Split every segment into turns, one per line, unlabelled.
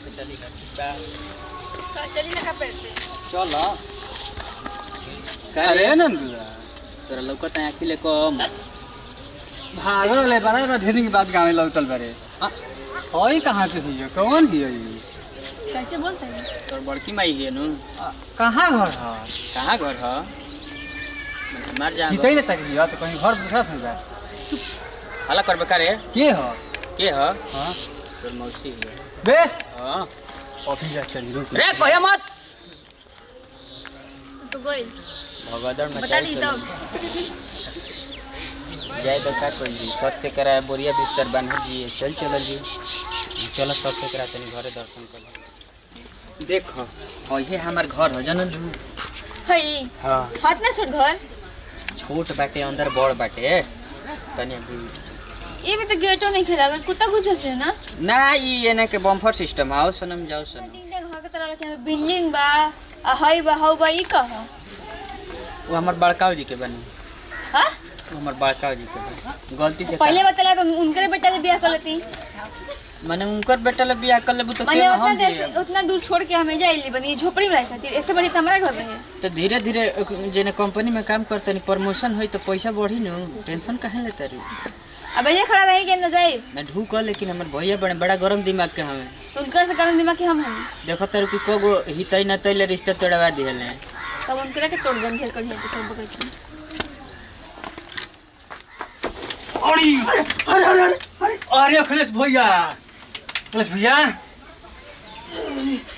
पे चली ना
चली ना का पेड़ते
चल अरे नंदुआ तोरा लौकत है अखिले कम भागल ले बड़ा ढेरी की बात गावे लौटल बारे होई कहां के हियो कौन हियो ई
कैसे बोलते हैं
तोर बड़की माई हियो नु कहां घर ह कहां घर ह मर जा हितै न तक हियो तो कहीं घर दूसरा से जा चुप हला करबे करे के ह हां तोर मौसी हियो बे हां ऑफिस जा चली रुक रे कहिया मत
तो गोइल
भगदड़ में
बता दी तब
जय बता कोई जी सब से करा बोरिया बिस्तर बांध दिए चल जी चल सब से करा तनी घरे दर्शन कर देखो और ये हमार घर हो जन
हई
हां
हाथ ना छोड़ घर
छोट बाटे अंदर बड़ बाटे तनी अभी
ये भी तो गेटो नहीं खेला कुत्ता घुसे से ना
ना ई एने के बम्फर सिस्टम आओ सनम जाओ सनम
बिल्डिंग घर के तरह के बिल्डिंग बा आ हई बा हौ बा ई कह
वो हमर बड़काऊ जी के बनी
हां
हमर बड़काऊ जी के बनी गलती से
पहले बतला तो उनके बेटा ले बियाह कर लेती
माने उनकर बेटा ले बियाह कर लेबू तो के हम
उतना दूर छोड़ के हमें जाइली बनी झोपड़ी में रह खातिर इससे बड़ी तो हमारा घर रहे
तो धीरे धीरे जेने कंपनी में काम करते नहीं प्रमोशन होई तो पैसा बढ़ी न टेंशन काहे लेता रू
अब ये खड़ा रही के न जाए
मैं ढूक लेकिन हमर भैया बड़ा गरम दिमाग के हमें
तो उनका से गरम दिमाग के हम
देखो तारू कि कोगो हितै न तैले रिश्ता तोड़वा दिहले
तब उनके के तोड़ गन घेर कर दिया तो सब बकई
अरे अखिलेश भैया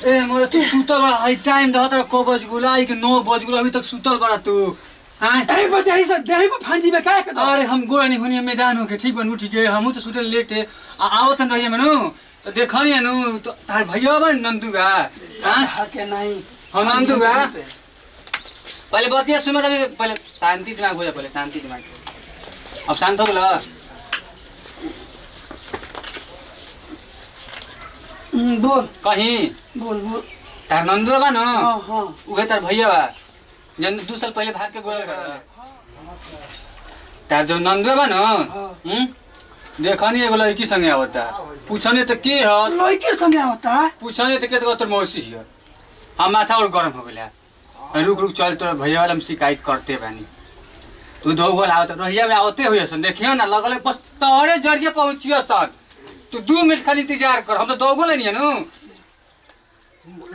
ए मोर तू सुतल बा हाई टाइम दहत र को बज गुलाई के 9 बज गुला अभी तक सुतल बड़ा तू हां
ए बधाई से देही में फांजी में काहे के
अरे हम गोरा नहीं होनी मैदान हो के ठीक बन उठ गए हमहु तो सुतल लेट है आओ त नहीं मनु तो देखनी नु तो तार भैया बा नंदू बा
हां के नहीं
हां नंदू बा पहले बतिया सुन तभी पहले शांति दिमाग हो जा पहले शांति दिमाग अब शांत हो गला
बोल
कहीं
बोल
तार नंदू बा न
हां
उहे तार भैया बा जन 2 साल पहले भाग के गोरल कर तार जो नंदू बा न देखनी एगो लड़की संगे आवता पूछने त के ह
लड़की संगे आवता
पूछने त के तो तोर मौसी हिय हम माथा और गरम हो गेला रुक चल तोर भैया वाला हम शिकायत करते बानी तू दो गोल आवत रहिया में आवते होय सन देखियो ना लगले बस तोरे जरिए पहुंचियो सर तू 2 मिनट खाली इंतजार कर हम तो दो गोल नहीं नु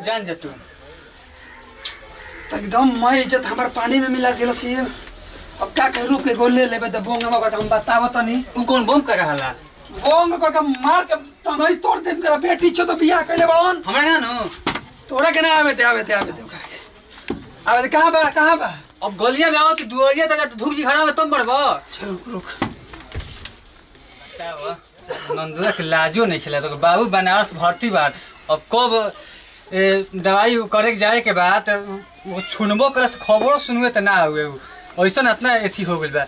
जान जा तू
एकदम मैं इज्जत हमार पानी में मिला गेल छी अब का कह रुक के गोल ले लेबे त बोंग में हम बताव तनी
उ कौन बम कर रहला
बोंग को मार के टंगड़ी तोड़ देम कर बेटी छ तो बियाह कइले बावन
हमरा ना नु
तोरा के ना आवे दे करके कहां बा
अब गलिया में आओ तो दुआरिया तक धूप जी खड़ा में तुम बढ़बो
चल रुक
बताओ नंदुआ के लाजो नहीं खिला तो बाबू बनारस भर्ती बार अब कब दवाई करे जाए के बाद वो सुनबो करे से खबरो सुनवे त ना हुए ऐसा इतना एथी हो गेल बा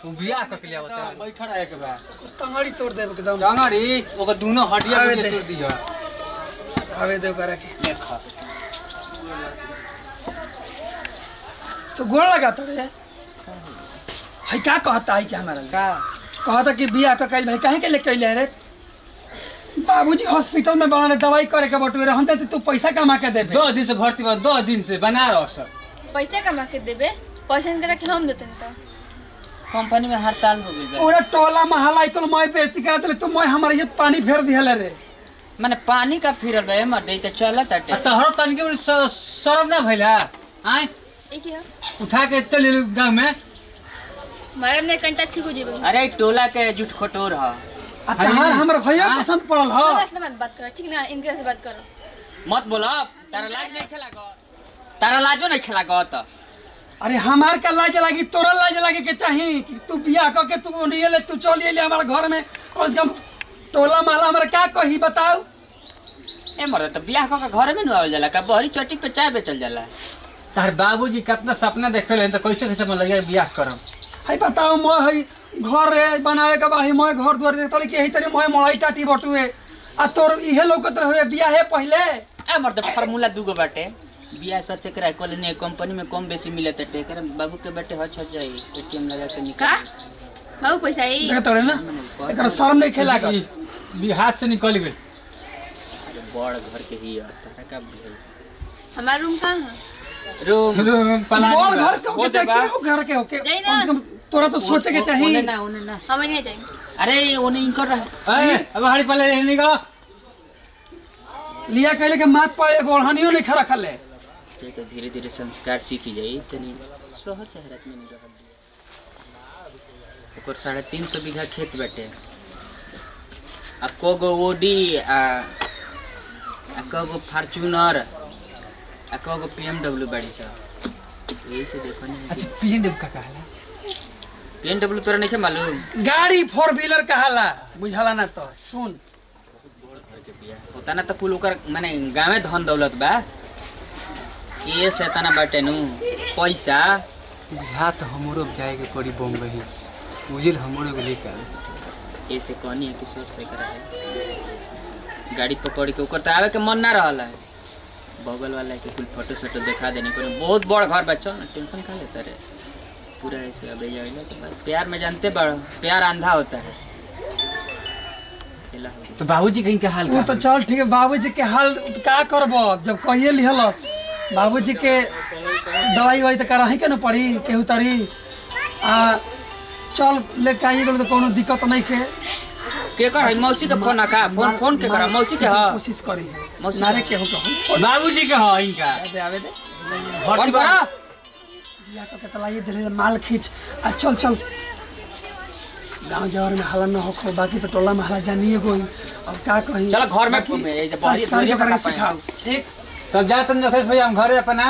तू बियाह क के लिया बता बैठा रहे के बा
टंगड़ी तोड़ देब एकदम
टंगड़ी ओकर दोनों हड्डियां के तोड़ दिया
आवे देव करे के
देख
तो गोड़ लगा तो रे है का कहता है कि हमारा
का
कहता कि बियाह का कइल भाई काहे के ले कइले रे बाबूजी हॉस्पिटल में बनाने दवाई करे के बटुए रे हम त तू पैसा कमा के देबे
10 दिन से भर्ती बा 10 दिन से बनारस
पैसा कमा के देबे पैसा करा के हम देते त
कंपनी में हड़ताल हो गइल बा
पूरा टोला महला इकल मैं बेइज्जती करा देले तू मैं हमार इज्जत पानी फेर दिहले रे
माने पानी का फिरल बा मर दे त चलत अटे
तहरो तनिके शर्म ना भइला आय
ए की है
उठा के चल गांव में
मारे ने कंटा ठीक हो जेबे
अरे टोला के जुट खटोर ह
आ तहार हमर भैया पसंद पड़ल ह
बस मत बात कर ठीक ना इनके से बात करो
मत बोला तारा लाज नहीं खेला ग तारा लाजो नहीं खेला ग त
अरे हमार का लाज लागी तोरा लाज लागे के चाही कि तू बियाह क के तू नियले तू चल एले हमार घर में कम से कम टोला महला हमरा क्या कही बताओ
ए मर त बियाह क के घर में न आवे जाला का बहरी चट्टी पे चाय बेचल जाला
तार बाबूजी कितना सपना देखले त कैसे मन लगे बियाह करम
है बताओ मैं है घर रे बनाए के बाही मैं घर द्वार देखतली के ही तरी मैं मड़ाई टाटी बटुए आ तोर इहे लौकत रहे बियाह है पहले
ए मर त फार्मूला दुगो बाटे बियाह सर से करा कॉलोनी कंपनी में कम बेसी मिले त टेकर बाबू के बेटे ह छ जाई एटीएम लगा के
का
निकाल
बाबू पैसा ई
देखत रे ना एकर शर्म नहीं खेला कर
बिहार से निकल गेल
बड़ घर के ही तारा का भी
हमारा रूम कहाँ है?
रूम
बड़ घर के होके चाहे केहू घर के होके
जाई ना।
कम से कम तोरा तो सोचे के चाहिए।
ओने ना
हम नहीं जाएंगे।
अरे ओने इनकर रहा
ए अब हड़ी पले रहने का
लिया कहले के माथ पर एगो ओढ़नियो नहीं खड़ा खले।
ते तो धीरे-धीरे संस्कार सीखी जाई तनी शहर शहरत में नहीं रहल ओकर 350 बीघा खेत बाटे आ कोगो ओडी आ कोगो फॉर्च्यूनर आ कोगो BMW बाड़ी छ यही से देखो नहीं।
अच्छा BMW का कहला
BMW तोरा नहीं मालूम
गाड़ी 4 व्हीलर कहला बुझाला ना तो सुन
होता ना तो कुल ओकर माने गांवे धन दौलत बा ये से तना बाटे नु पैसा
बुझा तो हमरो जाए के पड़ी बम्बई उजिल हमरो के लेके
ऐसे कहनी है कि सोच से करा है गाड़ी पकड़ के ओकर त आवे के मन ना रहल है बगल वाला के कुल फोटो सोटो दिखा देने को बहुत बड़ घर बा चल ना टेंशन का लेता रे पूरा ऐसे अबे जाइला के बाद प्यार में जानते बड़ प्यार अंधा होता है खेला हो
तो बाबूजी कहीं का हाल
वो तो चल ठीक है। बाबूजी के हाल का करबो जब कहिए लिहल बाबूजी के दवाई वही तो कराही के न पड़ी केहू तरी आ चल लेके आइए तो कोनो दिक्कत नहीं के
कर है मौसी के फोन का फोन के करा मौसी के हां
कोशिश करी
मौसी
नारे केहू कहू
बाबूजी के ह इनका
आवे दे
फोन करा
या के तलाइए दे माल खींच आ चल चल गांव जवार में हला न हो बाकी तो टोला में हला जानिए कोई अब का कही
चल घर में
संस्कार करके सिखाओ ठीक
तब जा तुम नखेश भैया हम घरे अपना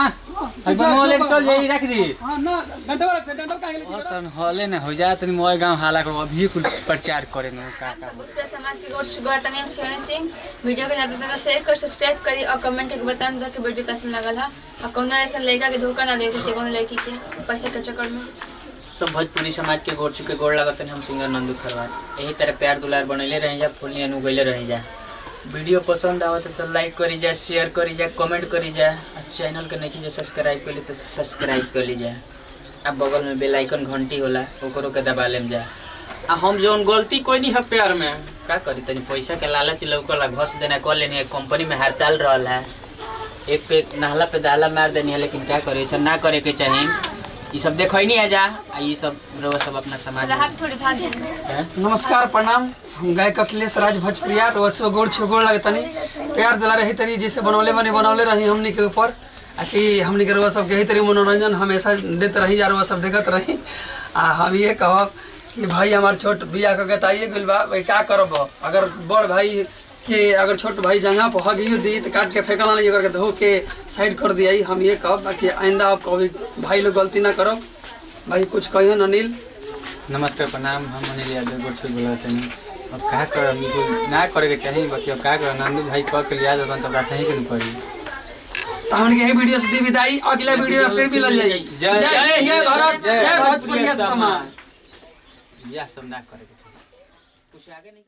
बनवा ले चल जाई रख दी
हां ना घंटा का
और तन हले न हो जा तनी मोय गांव हाला कर अभी कुल प्रचार करे न का
भोजपुरी समाज के गौतम शिवन सिंह वीडियो के ज्यादा से ज्यादा शेयर कर सब्सक्राइब करी और कमेंट करके बताएं जाके वीडियो कैसन लगल है और कोनो ऐसा लड़का के धोखा ना देवे के कोनो लड़की के पैसा के चक्कर में।
सब भोजपुरी समाज के गोड़ चुके गोड़ लगत हम सिंगर नंदू खरवार यही तरह प्यार दुलार बनैले रह जा फुलनी अनुगैले रह जा वीडियो पसंद आवत तो लाइक करी जा शेयर करी जा कमेंट करी जा और चैनल के नहीं जो सब्सक्राइब करी तो सब्सक्राइब कर ली जा अब बगल में बेल आइकन घंटी होला ओकरो के दबा लेम जा आ हम जोन गलती कोई नहीं है प्यार में का करी तनी पैसा के लालच लौकला घस देना कर लेनी कंपनी में हड़ताल रहल है एक पे नहला पे दाला मार देनी है लेकिन क्या करे ऐसा ना करे के चाहिए ये सब देखो ही नहीं है जा ये सब रोज सब अपना समाज
हाथ थोड़ी भाग गए।
नमस्कार प्रणाम हम गायक अखिलेश राज भोजपुरिया रोज गोड़ छोगोड़ लगतनी प्यार दिला रही तरी जैसे बनौले रही हमनी के ऊपर कि हमनी के रोज सब यही तरी मनोरंजन हमेशा देते रही जा रोज सब देखत रही आ हम ये कहब कि भाई हमार छोट बिया के गताइए गइल बा भाई का करब अगर बड़ भाई के अगर छोट भाई जगह पर हगियो दी तो काट के फेंकला नहीं करके धो के साइड कर दिया हम ये कहब कि आइंदा आप कभी भाई लोग गलती ना करो भाई कुछ कहियो न अनिल।
नमस्कार प्रणाम हम अनिल यादव गोड़ से बोलत हनी अब का करब ना करे के चाहिए बाकी अब का करब नंदू भाई कह के लिया जब तब रात नहीं के पड़ी
तो हम यही वीडियो से दी विदाई अगला वीडियो में फिर भी लग जाई। जय भारत जय भोजपुरिया समाज
यह सब ना करे के चाहिए कुछ आगे नहीं।